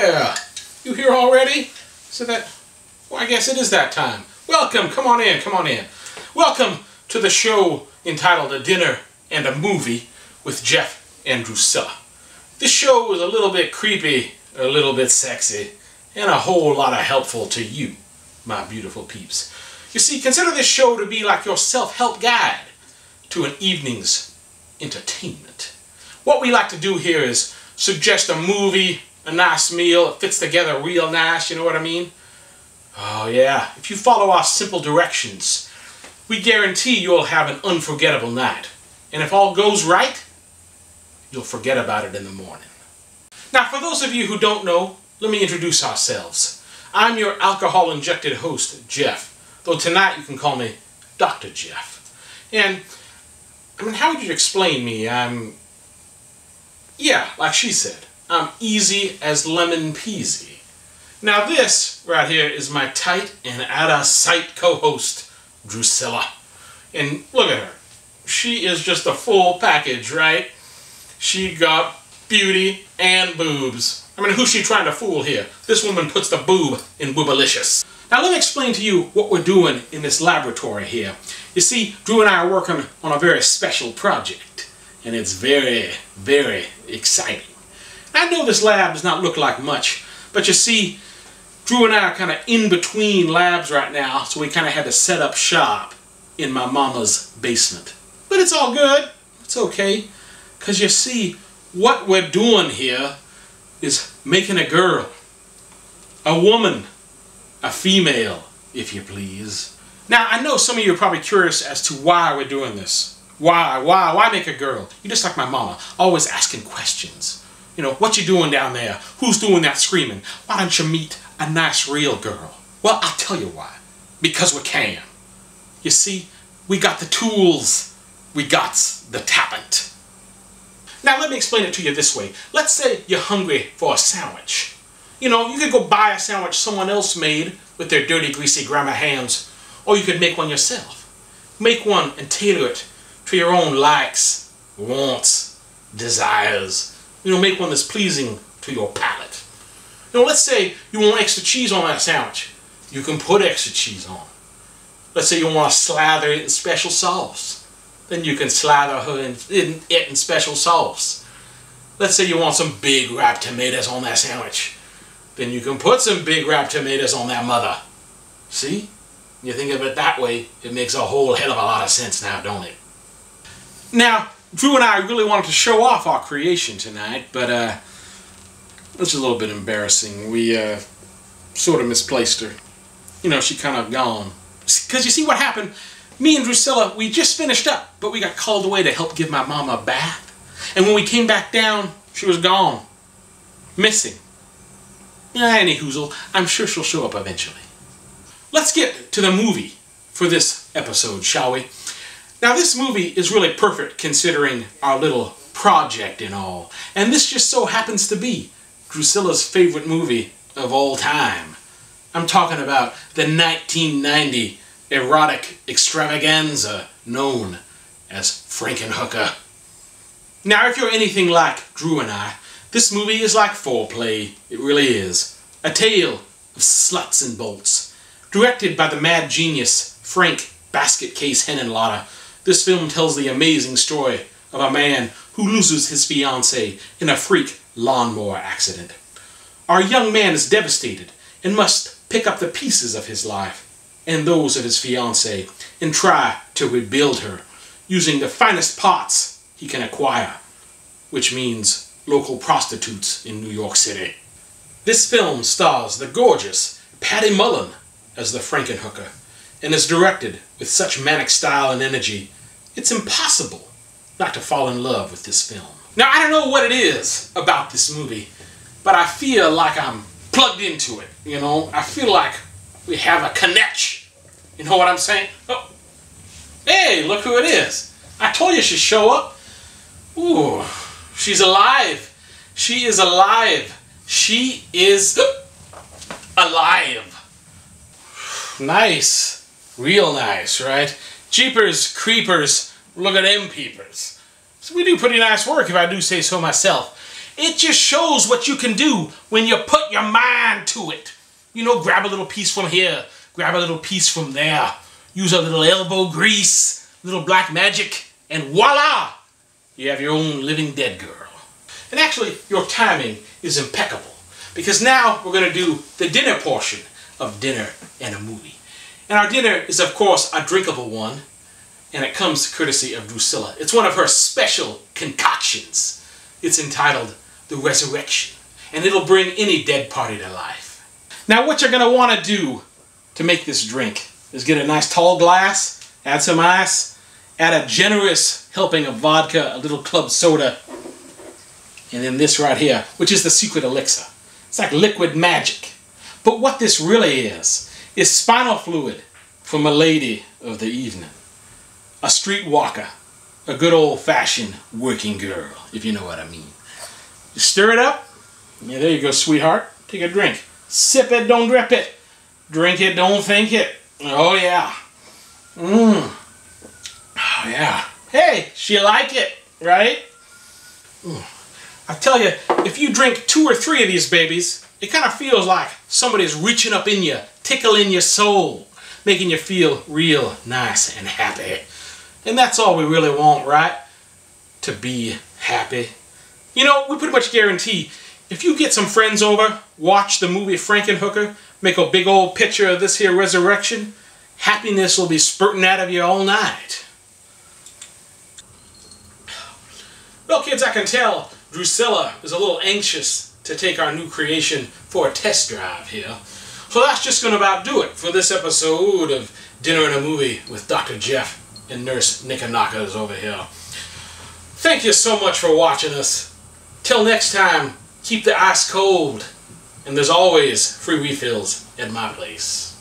Yeah, you here already? So that, well, I guess it is that time. Welcome, come on in, come on in. Welcome to the show entitled A Dinner and a Movie with Jeff and Drusilla. This show is a little bit creepy, a little bit sexy, and a whole lot of helpful to you, my beautiful peeps. You see, consider this show to be like your self-help guide to an evening's entertainment. What we like to do here is suggest a movie, a nice meal, it fits together real nice, you know what I mean? Oh yeah, if you follow our simple directions, we guarantee you'll have an unforgettable night. And if all goes right, you'll forget about it in the morning. Now, for those of you who don't know, let me introduce ourselves. I'm your alcohol-injected host, Jeff, though tonight you can call me Dr. Jeff. And, I mean, how would you explain me? Yeah, like she said, I'm easy as lemon peasy. Now this right here is my tight and out-of-sight co-host, Drusilla. And look at her. She is just a full package, right? She got beauty and boobs. I mean, who's she trying to fool here? This woman puts the boob in boobalicious. Now let me explain to you what we're doing in this laboratory here. You see, Drew and I are working on a very special project. And it's very, very exciting. I know this lab does not look like much, but you see, Drew and I are kind of in between labs right now, so we kind of had to set up shop in my mama's basement. But it's all good. It's okay. Because you see, what we're doing here is making a girl. A woman. A female, if you please. Now, I know some of you are probably curious as to why we're doing this. Why make a girl? You're just like my mama, always asking questions. You know, what you doing down there? Who's doing that screaming? Why don't you meet a nice real girl? Well, I'll tell you why. Because we can. You see, we got the tools. We got the talent. Now, let me explain it to you this way. Let's say you're hungry for a sandwich. You know, you could go buy a sandwich someone else made with their dirty, greasy grandma hands, or you could make one yourself. Make one and tailor it to your own likes, wants, desires. You know, make one that's pleasing to your palate. You know, let's say you want extra cheese on that sandwich. You can put extra cheese on. Let's say you want to slather it in special sauce. Then you can slather her in special sauce. Let's say you want some big ripe tomatoes on that sandwich. Then you can put some big ripe tomatoes on that mother. See? You think of it that way, it makes a whole hell of a lot of sense now, don't it? Now, Drew and I really wanted to show off our creation tonight, but it's a little bit embarrassing. We sort of misplaced her. You know, she kind of gone. Because you see what happened? Me and Drusilla, we just finished up, but we got called away to help give my mama a bath. And when we came back down, she was gone. Missing. Any hoozle, I'm sure she'll show up eventually. Let's get to the movie for this episode, shall we? Now this movie is really perfect considering our little project and all. And this just so happens to be Drusilla's favorite movie of all time. I'm talking about the 1990 erotic extravaganza known as Frankenhooker. Now if you're anything like Drew and I, this movie is like foreplay. It really is. A tale of sluts and bolts. Directed by the mad genius Frank Basket Case Henenlotter, this film tells the amazing story of a man who loses his fiancée in a freak lawnmower accident. Our young man is devastated and must pick up the pieces of his life and those of his fiancée and try to rebuild her using the finest parts he can acquire, which means local prostitutes in New York City. This film stars the gorgeous Patty Mullen as the Frankenhooker and is directed with such manic style and energy, it's impossible not to fall in love with this film. Now, I don't know what it is about this movie, but I feel like I'm plugged into it, you know? I feel like we have a connection. You know what I'm saying? Oh, hey, look who it is. I told you she'd show up. Ooh, she's alive. She is alive. She is alive. Nice. Real nice, right? Jeepers creepers, look at them peepers. So we do pretty nice work if I do say so myself. It just shows what you can do when you put your mind to it. You know, grab a little piece from here, grab a little piece from there, use a little elbow grease, little black magic, and voila! You have your own living dead girl. And actually, your timing is impeccable, because now we're going to do the dinner portion of Dinner and a Movie. And our dinner is, of course, a drinkable one, and it comes courtesy of Drusilla. It's one of her special concoctions. It's entitled The Resurrection, and it'll bring any dead party to life. Now, what you're going to want to do to make this drink is get a nice tall glass, add some ice, add a generous helping of vodka, a little club soda, and then this right here, which is the secret elixir. It's like liquid magic. But what this really is spinal fluid from a lady of the evening. A streetwalker. A good old-fashioned working girl, if you know what I mean. You stir it up. Yeah, there you go, sweetheart. Take a drink. Sip it, don't drip it. Drink it, don't think it. Oh, yeah. Oh, yeah. Hey, she like it, right? I tell you, if you drink 2 or 3 of these babies, it kind of feels like somebody's reaching up in you, tickling your soul, making you feel real nice and happy. And that's all we really want, right? To be happy. You know, we pretty much guarantee if you get some friends over, watch the movie Frankenhooker, make a big old picture of this here resurrection, happiness will be spurting out of you all night. Well, kids, I can tell Drusilla is a little anxious to take our new creation for a test drive here. So that's just going to about do it for this episode of Dinner and a Movie with Dr. Jeff and Nurse Knickerknackers over here. Thank you so much for watching us. Till next time, keep the ice cold. And there's always free refills at my place.